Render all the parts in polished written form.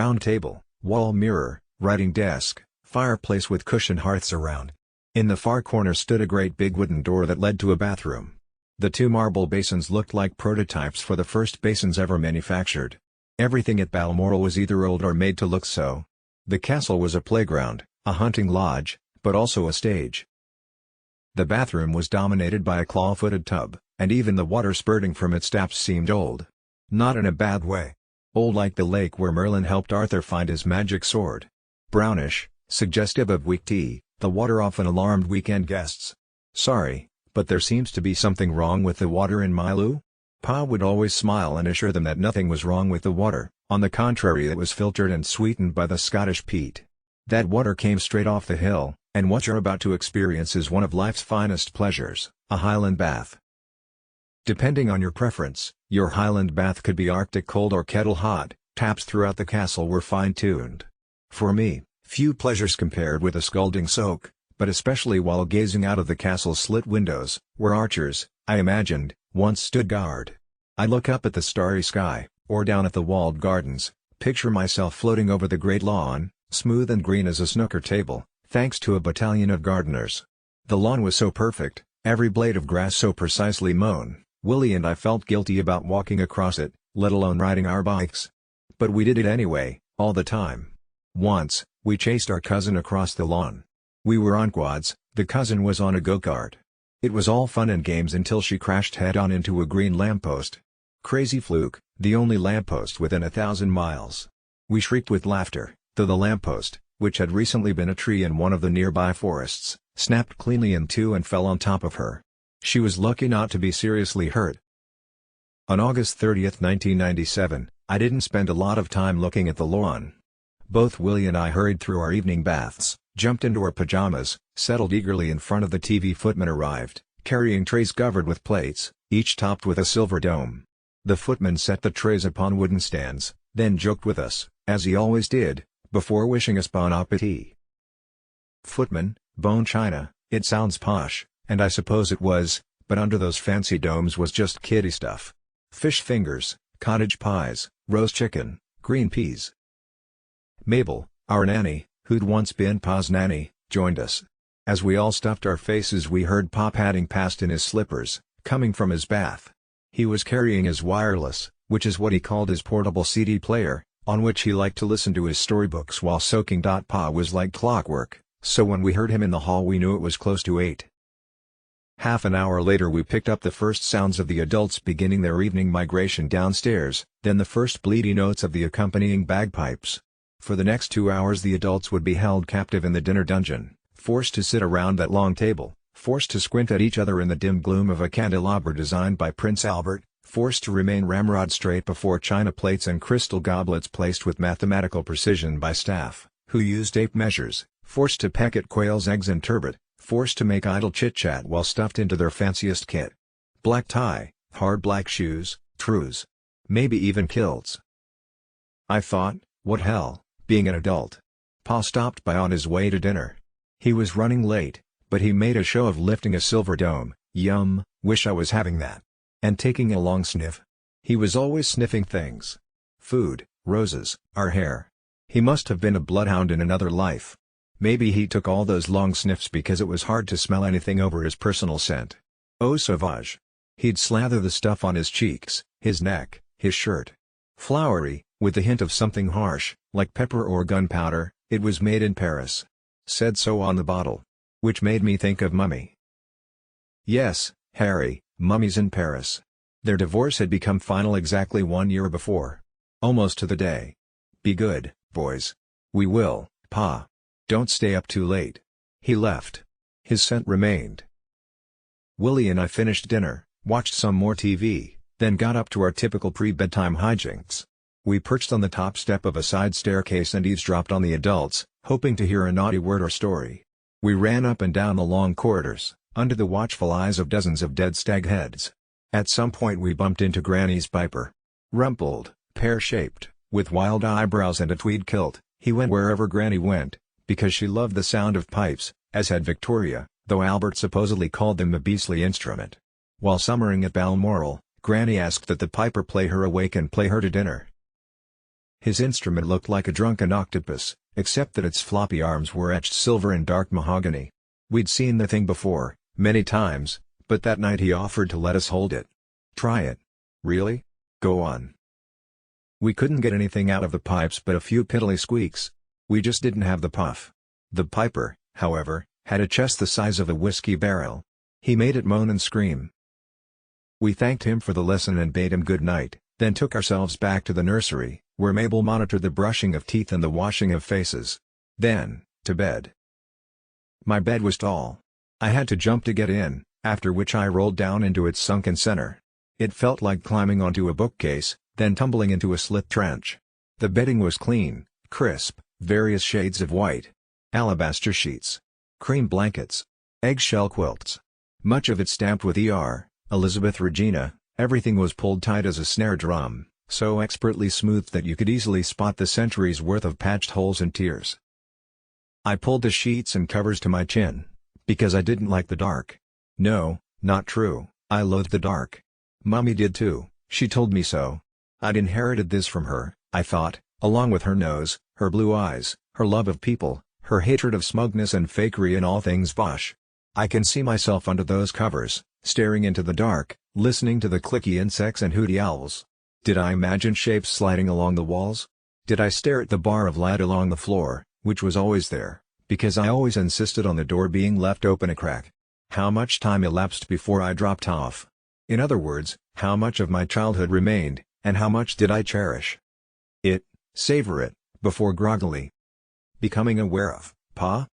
Round table, wall mirror, writing desk, fireplace with cushioned hearths around. In the far corner stood a great big wooden door that led to a bathroom. The 2 marble basins looked like prototypes for the first basins ever manufactured. Everything at Balmoral was either old or made to look so. The castle was a playground, a hunting lodge, but also a stage. The bathroom was dominated by a claw-footed tub, and even the water spurting from its taps seemed old. Not in a bad way. Old like the lake where Merlin helped Arthur find his magic sword. Brownish, suggestive of weak tea, the water often alarmed weekend guests. "Sorry, but there seems to be something wrong with the water in my loo?" Pa would always smile and assure them that nothing was wrong with the water, on the contrary it was filtered and sweetened by the Scottish peat. That water came straight off the hill, and what you're about to experience is one of life's finest pleasures, a Highland bath. Depending on your preference, your Highland bath could be Arctic cold or kettle hot. Taps throughout the castle were fine-tuned. For me, few pleasures compared with a scalding soak, but especially while gazing out of the castle's slit windows, where archers, I imagined, once stood guard. I look up at the starry sky, or down at the walled gardens, picture myself floating over the great lawn, smooth and green as a snooker table, thanks to a battalion of gardeners. The lawn was so perfect, every blade of grass so precisely mown, Willie and I felt guilty about walking across it, let alone riding our bikes. But we did it anyway, all the time. Once, we chased our cousin across the lawn. We were on quads, the cousin was on a go-kart. It was all fun and games until she crashed head-on into a green lamppost. Crazy fluke, the only lamppost within 1,000 miles. We shrieked with laughter, though the lamppost, which had recently been a tree in one of the nearby forests, snapped cleanly in two and fell on top of her. She was lucky not to be seriously hurt. On August 30, 1997, I didn't spend a lot of time looking at the lawn. Both Willie and I hurried through our evening baths, jumped into our pajamas, settled eagerly in front of the TV. Footman arrived, carrying trays covered with plates, each topped with a silver dome. The footman set the trays upon wooden stands, then joked with us, as he always did, before wishing us bon appetit. Footman, bone china, it sounds posh, and I suppose it was, but under those fancy domes was just kiddie stuff. Fish fingers, cottage pies, roast chicken, green peas. Mabel, our nanny, who'd once been Pa's nanny, joined us. As we all stuffed our faces we heard Pa padding past in his slippers, coming from his bath. He was carrying his wireless, which is what he called his portable CD player, on which he liked to listen to his storybooks while soaking. Pa was like clockwork, so when we heard him in the hall we knew it was close to 8. Half an hour later we picked up the first sounds of the adults beginning their evening migration downstairs, then the first bleedy notes of the accompanying bagpipes. For the next 2 hours the adults would be held captive in the dinner dungeon, forced to sit around that long table, forced to squint at each other in the dim gloom of a candelabra designed by Prince Albert, forced to remain ramrod straight before china plates and crystal goblets placed with mathematical precision by staff, who used tape measures, forced to peck at quail's eggs and turbot, forced to make idle chit-chat while stuffed into their fanciest kit. Black tie, hard black shoes, trews. Maybe even kilts. I thought, what hell, being an adult. Pa stopped by on his way to dinner. He was running late, but he made a show of lifting a silver dome, yum, wish I was having that. And taking a long sniff. He was always sniffing things. Food, roses, our hair. He must have been a bloodhound in another life. Maybe he took all those long sniffs because it was hard to smell anything over his personal scent. Eau sauvage. He'd slather the stuff on his cheeks, his neck, his shirt. Flowery, with a hint of something harsh, like pepper or gunpowder, it was made in Paris. Said so on the bottle. Which made me think of Mummy. Yes, Harry, Mummy's in Paris. Their divorce had become final exactly 1 year before. Almost to the day. Be good, boys. We will, Pa. Don't stay up too late. He left. His scent remained. Willie and I finished dinner, watched some more TV, then got up to our typical pre-bedtime hijinks. We perched on the top step of a side staircase and eavesdropped on the adults, hoping to hear a naughty word or story. We ran up and down the long corridors, under the watchful eyes of dozens of dead stag heads. At some point we bumped into Granny's Piper. Rumpled, pear-shaped, with wild eyebrows and a tweed kilt, he went wherever Granny went, because she loved the sound of pipes, as had Victoria, though Albert supposedly called them a beastly instrument. While summering at Balmoral, Granny asked that the piper play her awake and play her to dinner. His instrument looked like a drunken octopus, except that its floppy arms were etched silver in dark mahogany. We'd seen the thing before, many times, but that night he offered to let us hold it. Try it. Really? Go on. We couldn't get anything out of the pipes but a few piddly squeaks. We just didn't have the puff. The piper, however, had a chest the size of a whiskey barrel. He made it moan and scream. We thanked him for the lesson and bade him good night, then took ourselves back to the nursery, where Mabel monitored the brushing of teeth and the washing of faces. Then, to bed. My bed was tall. I had to jump to get in, after which I rolled down into its sunken center. It felt like climbing onto a bookcase, then tumbling into a slit trench. The bedding was clean, crisp, various shades of white. Alabaster sheets. Cream blankets. Eggshell quilts. Much of it stamped with E.R. Elizabeth Regina. Everything was pulled tight as a snare drum, so expertly smoothed that you could easily spot the centuries' worth of patched holes and tears. I pulled the sheets and covers to my chin, because I didn't like the dark. No, not true, I loathed the dark. Mummy did too, she told me so. I'd inherited this from her, I thought, along with her nose, her blue eyes, her love of people, her hatred of smugness and fakery in all things bosh. I can see myself under those covers, staring into the dark, listening to the clicky insects and hooty owls. Did I imagine shapes sliding along the walls? Did I stare at the bar of light along the floor, which was always there, because I always insisted on the door being left open a crack? How much time elapsed before I dropped off? In other words, how much of my childhood remained, and how much did I cherish it, savor it, before groggily becoming aware of Pa?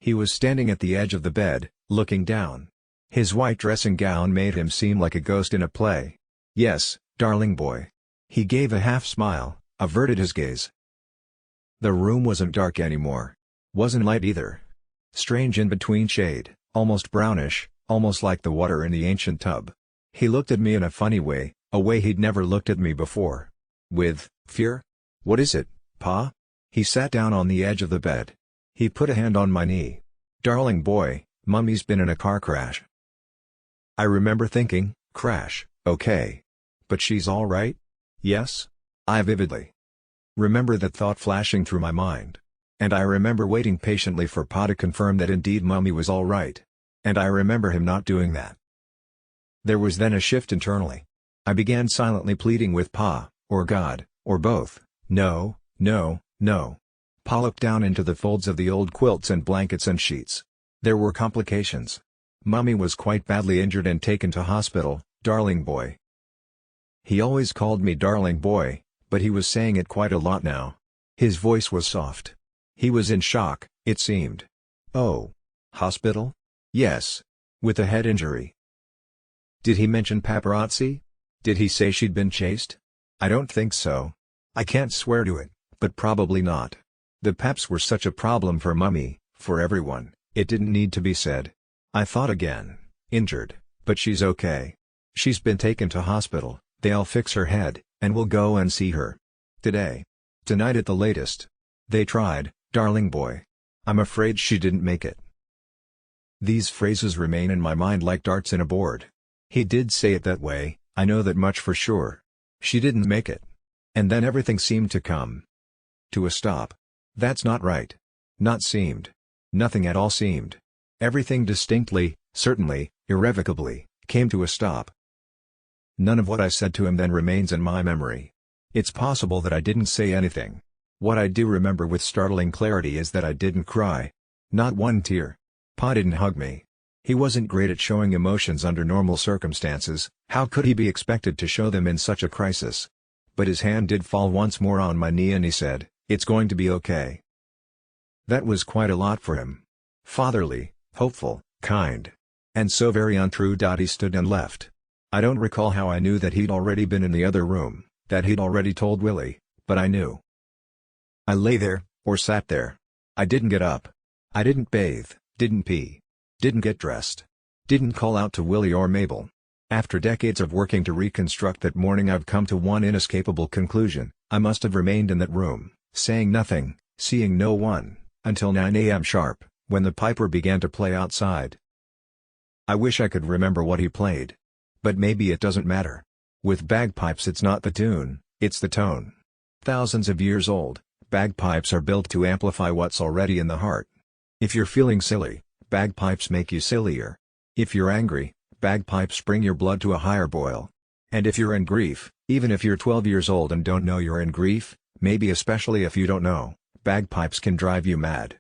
He was standing at the edge of the bed, looking down. His white dressing gown made him seem like a ghost in a play. Yes, darling boy. He gave a half smile, averted his gaze. The room wasn't dark anymore. Wasn't light either. Strange in-between shade, almost brownish, almost like the water in the ancient tub. He looked at me in a funny way, a way he'd never looked at me before. With fear? What is it, Pa? He sat down on the edge of the bed. He put a hand on my knee. Darling boy, Mummy's been in a car crash. I remember thinking, crash, okay. But she's all right? Yes? I vividly remember that thought flashing through my mind. And I remember waiting patiently for Pa to confirm that indeed Mummy was all right. And I remember him not doing that. There was then a shift internally. I began silently pleading with Pa, or God, or both, no, no, no. Pa looked down into the folds of the old quilts and blankets and sheets. There were complications. Mummy was quite badly injured and taken to hospital, darling boy. He always called me darling boy, but he was saying it quite a lot now. His voice was soft. He was in shock, it seemed. Oh. Hospital? Yes. With a head injury. Did he mention paparazzi? Did he say she'd been chased? I don't think so. I can't swear to it, but probably not. The paps were such a problem for Mummy, for everyone, it didn't need to be said. I thought again, injured, but she's okay. She's been taken to hospital, they'll fix her head, and we'll go and see her. Today. Tonight at the latest. They tried, darling boy. I'm afraid she didn't make it. These phrases remain in my mind like darts in a board. He did say it that way, I know that much for sure. She didn't make it. And then everything seemed to come to a stop. That's not right. Not seemed. Nothing at all seemed. Everything distinctly, certainly, irrevocably, came to a stop. None of what I said to him then remains in my memory. It's possible that I didn't say anything. What I do remember with startling clarity is that I didn't cry. Not one tear. Pa didn't hug me. He wasn't great at showing emotions under normal circumstances, how could he be expected to show them in such a crisis? But his hand did fall once more on my knee and he said, "It's going to be okay." That was quite a lot for him. Fatherly, hopeful, kind. And so very untrue. He stood and left. I don't recall how I knew that he'd already been in the other room, that he'd already told Willie, but I knew. I lay there, or sat there. I didn't get up. I didn't bathe, didn't pee. Didn't get dressed. Didn't call out to Willie or Mabel. After decades of working to reconstruct that morning, I've come to one inescapable conclusion: I must have remained in that room, saying nothing, seeing no one, until 9 a.m. sharp, when the piper began to play outside. I wish I could remember what he played. But maybe it doesn't matter. With bagpipes it's not the tune, it's the tone. Thousands of years old, bagpipes are built to amplify what's already in the heart. If you're feeling silly, bagpipes make you sillier. If you're angry, bagpipes bring your blood to a higher boil. And if you're in grief, even if you're 12 years old and don't know you're in grief, maybe especially if you don't know, bagpipes can drive you mad.